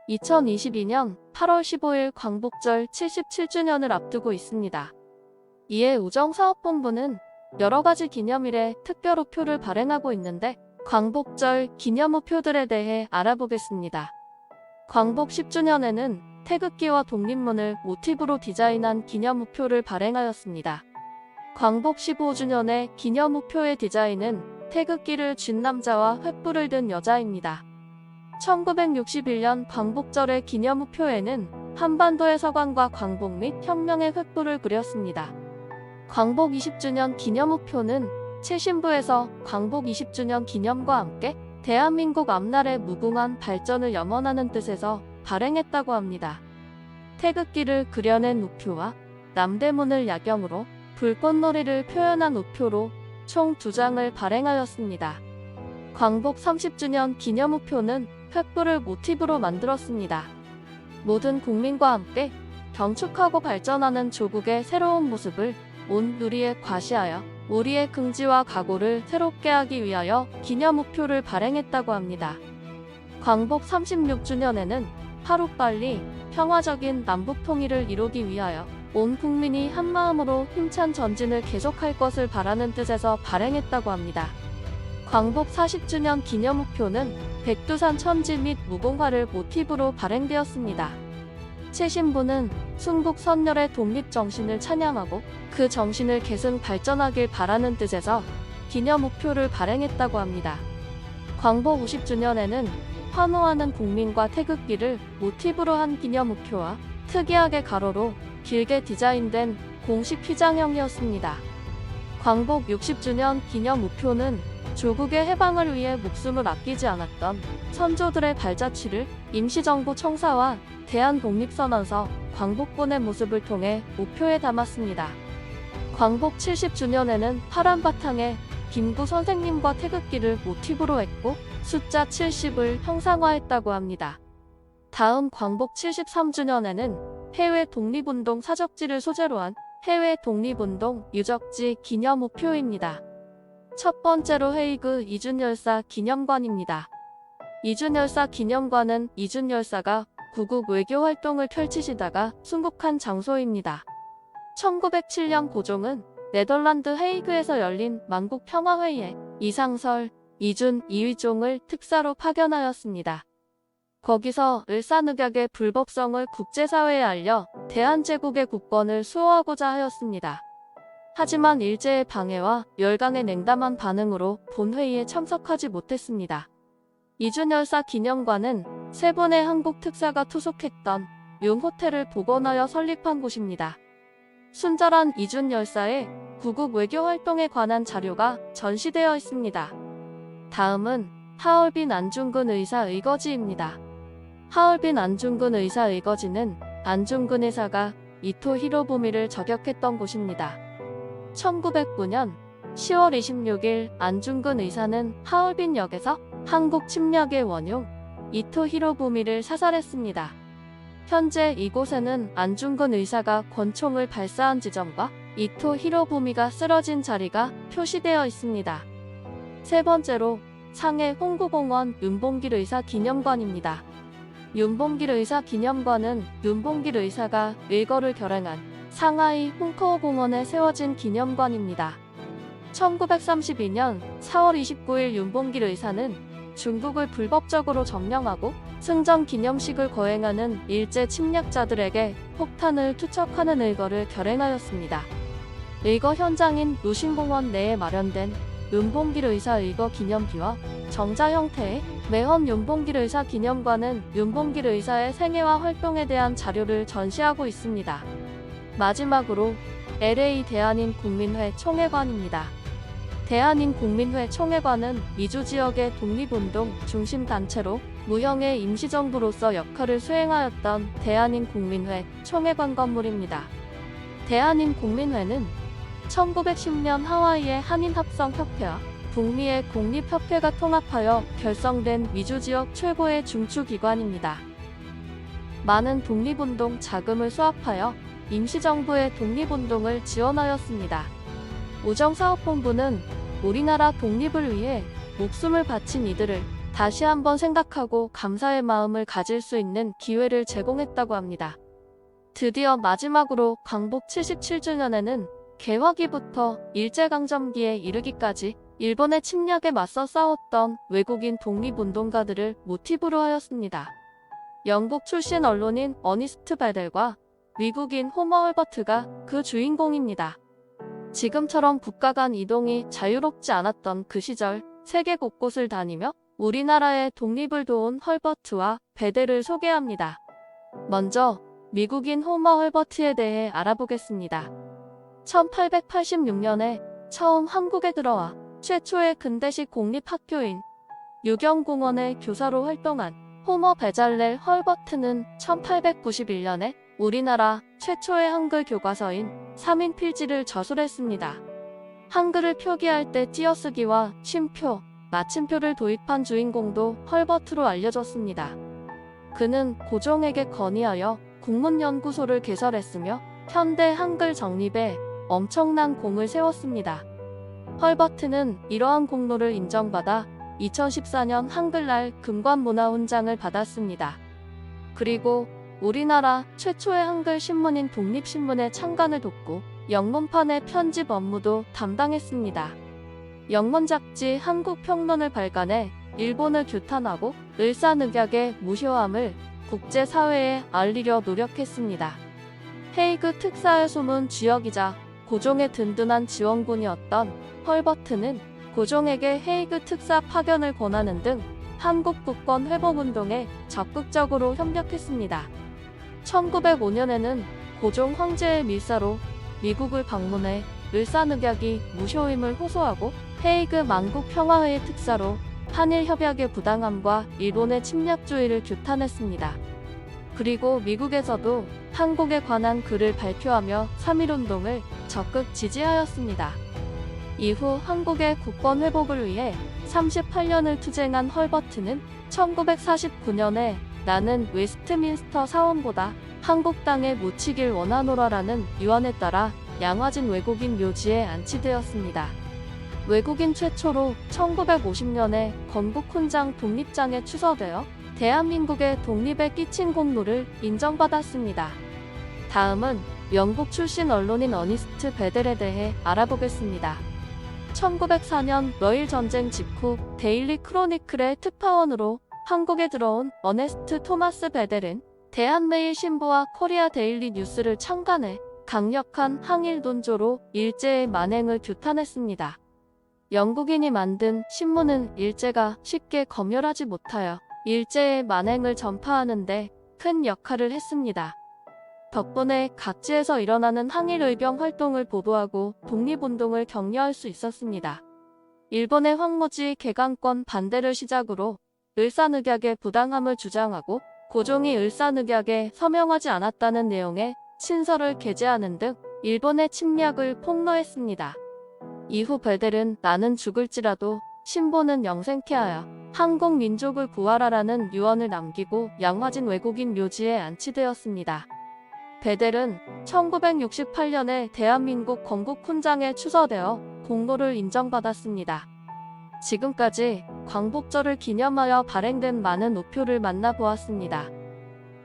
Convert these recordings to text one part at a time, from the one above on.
2022년 8월 15일 광복절 77주년을 앞두고 있습니다. 이에 우정사업본부는 여러 가지 기념일에 특별우표를 발행하고 있는데 광복절 기념우표들에 대해 알아보겠습니다. 광복 10주년에는 태극기와 독립문을 모티브로 디자인한 기념우표를 발행하였습니다. 광복 15주년의 기념우표의 디자인은 태극기를 쥔 남자와 횃불을 든 여자입니다. 1961년 광복절의 기념우표에는 한반도의 서광과 광복 및 혁명의 횃불을 그렸습니다. 광복 20주년 기념우표는 최신부에서 광복 20주년 기념과 함께 대한민국 앞날의 무궁한 발전을 염원하는 뜻에서 발행했다고 합니다. 태극기를 그려낸 우표와 남대문을 야경으로 불꽃놀이를 표현한 우표로 총 2장을 발행하였습니다. 광복 30주년 기념우표는 횃불을 모티브로 만들었습니다. 모든 국민과 함께 경축하고 발전하는 조국의 새로운 모습을 온 누리에 과시하여 우리의 긍지와 각오를 새롭게 하기 위하여 기념우표를 발행했다고 합니다. 광복 36주년에는 하루빨리 평화적인 남북통일을 이루기 위하여 온 국민이 한마음으로 힘찬 전진을 계속할 것을 바라는 뜻에서 발행했다고 합니다. 광복 40주년 기념우표는 백두산 천지 및 무공화를 모티브로 발행되었습니다. 최신부는 순국 선열의 독립정신을 찬양하고 그 정신을 계승 발전하길 바라는 뜻에서 기념우표를 발행했다고 합니다. 광복 50주년에는 환호하는 국민과 태극기를 모티브로 한 기념우표와 특이하게 가로로 길게 디자인된 공식 휘장형이었습니다. 광복 60주년 기념우표는 조국의 해방을 위해 목숨을 아끼지 않았던 선조들의 발자취를 임시정부 청사와 대한독립선언서 광복군의 모습을 통해 우표에 담았습니다. 광복 70주년에는 파란 바탕에 김구 선생님과 태극기를 모티브로 했고 숫자 70을 형상화했다고 합니다. 다음 광복 73주년에는 해외 독립운동 사적지를 소재로 한 해외 독립운동 유적지 기념우표입니다. 첫 번째로 헤이그 이준열사 기념관입니다. 이준열사 기념관은 이준열사가 구국 외교 활동을 펼치시다가 순국한 장소입니다. 1907년 고종은 네덜란드 헤이그에서 열린 만국 평화회의에 이상설, 이준, 이휘종을 특사로 파견하였습니다. 거기서 을사늑약의 불법성을 국제사회에 알려 대한제국의 국권을 수호하고자 하였습니다. 하지만 일제의 방해와 열강의 냉담한 반응으로 본회의에 참석하지 못했습니다. 이준열사 기념관은 3분의 한국 특사가 투숙했던 용호텔을 복원하여 설립한 곳입니다. 순절한 이준열사의 구국 외교 활동에 관한 자료가 전시되어 있습니다. 다음은 하얼빈 안중근 의사 의거지입니다. 하얼빈 안중근 의사 의거지는 안중근 의사가 이토 히로부미를 저격했던 곳입니다. 1909년 10월 26일 안중근 의사는 하얼빈역에서 한국 침략의 원흉 이토 히로부미를 사살했습니다. 현재 이곳에는 안중근 의사가 권총을 발사한 지점과 이토 히로부미가 쓰러진 자리가 표시되어 있습니다. 세 번째로 상해 홍구공원 윤봉길 의사 기념관입니다. 윤봉길 의사 기념관은 윤봉길 의사가 의거를 결행한 상하이 홍커우 공원에 세워진 기념관입니다. 1932년 4월 29일 윤봉길 의사는 중국을 불법적으로 점령하고 승전 기념식을 거행하는 일제 침략자들에게 폭탄을 투척하는 의거를 결행하였습니다. 의거 현장인 노신공원 내에 마련된 윤봉길 의사 의거 기념비와 정자 형태의 매헌 윤봉길 의사 기념관은 윤봉길 의사의 생애와 활동에 대한 자료를 전시하고 있습니다. 마지막으로 LA 대한인국민회 총회관입니다. 대한인국민회 총회관은 미주 지역의 독립운동 중심단체로 무형의 임시정부로서 역할을 수행하였던 대한인국민회 총회관 건물입니다. 대한인국민회는 1910년 하와이의 한인합성협회와 북미의 공립협회가 통합하여 결성된 미주지역 최고의 중추기관입니다. 많은 독립운동 자금을 수합하여 임시정부의 독립운동을 지원하였습니다. 우정사업본부는 우리나라 독립을 위해 목숨을 바친 이들을 다시 한번 생각하고 감사의 마음을 가질 수 있는 기회를 제공했다고 합니다. 드디어 마지막으로 광복 77주년에는 개화기부터 일제강점기에 이르기까지 일본의 침략에 맞서 싸웠던 외국인 독립운동가들을 모티브로 하였습니다. 영국 출신 언론인 어니스트 베델과 미국인 호머 헐버트가 그 주인공입니다. 지금처럼 국가 간 이동이 자유롭지 않았던 그 시절 세계 곳곳을 다니며 우리나라의 독립을 도운 헐버트와 베델을 소개합니다. 먼저 미국인 호머 헐버트에 대해 알아보겠습니다. 1886년에 처음 한국에 들어와 최초의 근대식 공립학교인 유경공원의 교사로 활동한 호머 베잘렐 헐버트는 1891년에 우리나라 최초의 한글 교과서인 삼인필지를 저술했습니다. 한글을 표기할 때 띄어쓰기와 쉼표, 마침표를 도입한 주인공도 헐버트로 알려졌습니다. 그는 고종에게 건의하여 국문연구소를 개설했으며 현대 한글 정립에 엄청난 공을 세웠습니다. 헐버트는 이러한 공로를 인정받아 2014년 한글날 금관문화훈장을 받았습니다. 그리고 우리나라 최초의 한글 신문인 독립신문의 창간을 돕고 영문판의 편집 업무도 담당했습니다. 영문 잡지 한국평론을 발간해 일본을 규탄하고 을사늑약의 무효함을 국제사회에 알리려 노력했습니다. 헤이그 특사의 소문 주역이자 고종의 든든한 지원군이었던 헐버트는 고종에게 헤이그 특사 파견을 권하는 등 한국 국권 회복운동에 적극적으로 협력했습니다. 1905년에는 고종 황제의 밀사로 미국을 방문해 을사늑약이 무효임을 호소하고 헤이그 만국평화회의 특사로 한일 협약의 부당함과 일본의 침략주의를 규탄했습니다. 그리고 미국에서도 한국에 관한 글을 발표하며 3.1운동을 적극 지지하였습니다. 이후 한국의 국권 회복을 위해 38년을 투쟁한 헐버트는 1949년에 나는 웨스트민스터 사원보다 한국 땅에 묻히길 원하노라라는 유언에 따라 양화진 외국인 묘지에 안치되었습니다. 외국인 최초로 1950년에 건국훈장 독립장에 추서되어 대한민국의 독립에 끼친 공로를 인정받았습니다. 다음은 영국 출신 언론인 어니스트 베델에 대해 알아보겠습니다. 1904년 러일 전쟁 직후 데일리 크로니클의 특파원으로 한국에 들어온 어네스트 토마스 베델은 대한매일 신보와 코리아 데일리 뉴스를 창간해 강력한 항일 논조로 일제의 만행을 규탄했습니다. 영국인이 만든 신문은 일제가 쉽게 검열하지 못하여 일제의 만행을 전파하는 데 큰 역할을 했습니다. 덕분에 각지에서 일어나는 항일 의병 활동을 보도하고 독립운동을 격려할 수 있었습니다. 일본의 황무지 개강권 반대를 시작으로 을사늑약의 부당함을 주장하고 고종이 을사늑약에 서명하지 않았다는 내용의 친서를 게재하는 등 일본의 침략을 폭로했습니다. 이후 베델은 나는 죽을지라도 신보는 영생케 하여 한국 민족을 구하라라는 유언을 남기고 양화진 외국인 묘지에 안치되었습니다. 베델은 1968년에 대한민국 건국훈장에 추서되어 공로를 인정받았습니다. 지금까지 광복절을 기념하여 발행된 많은 우표를 만나보았습니다.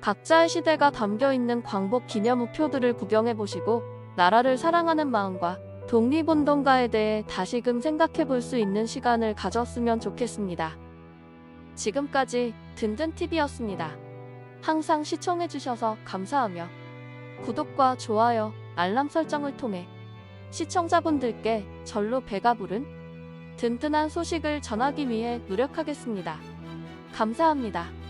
각자의 시대가 담겨있는 광복 기념 우표들을 구경해보시고 나라를 사랑하는 마음과 독립운동가에 대해 다시금 생각해볼 수 있는 시간을 가졌으면 좋겠습니다. 지금까지 든든TV였습니다. 항상 시청해주셔서 감사하며 구독과 좋아요, 알람 설정을 통해 시청자분들께 절로 배가 부른 든든한 소식을 전하기 위해 노력하겠습니다. 감사합니다.